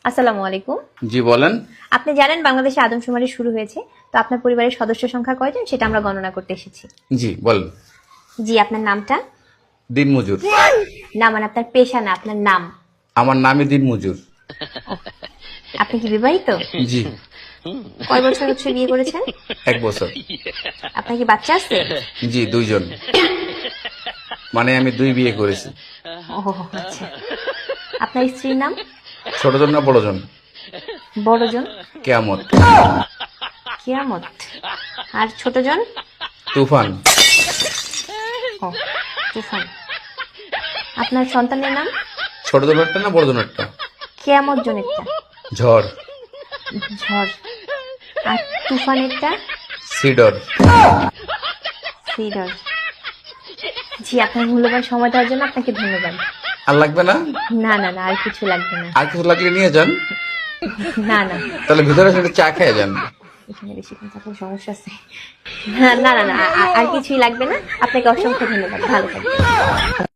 আসসালামু আলাইকুম। জি বলেন। আপনি জানেন বাংলাদেশে আদমশুমারি শুরু হয়েছে, তো আপনার পরিবারের সদস্য সংখ্যা কয়জন সেটা আমরা গণনা করতে এসেছি। জি বলেন। জি, আপনার নামটা? দিনমজুর। না, মানে আপনার পেশা না, আপনার নাম। আমার নামই দিনমজুর। আপনি কি বিবাহিত? জি। কয় বছর হচ্ছে বিয়ে করেছেন? 1 বছর। আপনার কি বাচ্চা আছে? জি 2 জন। মানে আমি 2 বিয়ে করেছি। ও আচ্ছা। আপনার স্ত্রীর নাম? ছোট জন না বড় জন? বড়জন? কেয়ামত। কিয়ামত। আর ছোটজন? তুফান। ও তুফান। আপনার সন্তানের নাম? ছোট জনেরটা না বড় জনেরটা? কিয়ামত জনেরটা? ঝড়। ঝড়। আর তুফানেরটা? সিডর। সিডর। জি, আপনার মূল্যবান সময় দেওয়ার জন্য আপনাকে ধন্যবাদ। আর লাগবে না? না না না, আর কিছু লাগবে না। আর কিছু লাগলে নিয়ে যান। না না, তাহলে ভিতরে এসে চা খেয়ে যান। এখানে বেশিক্ষণ থাকলে সমস্যা আছে। না না না না, আর কিছুই লাগবে না। আপনাকে অসংখ্য ধন্যবাদ, ভালো থাকবেন।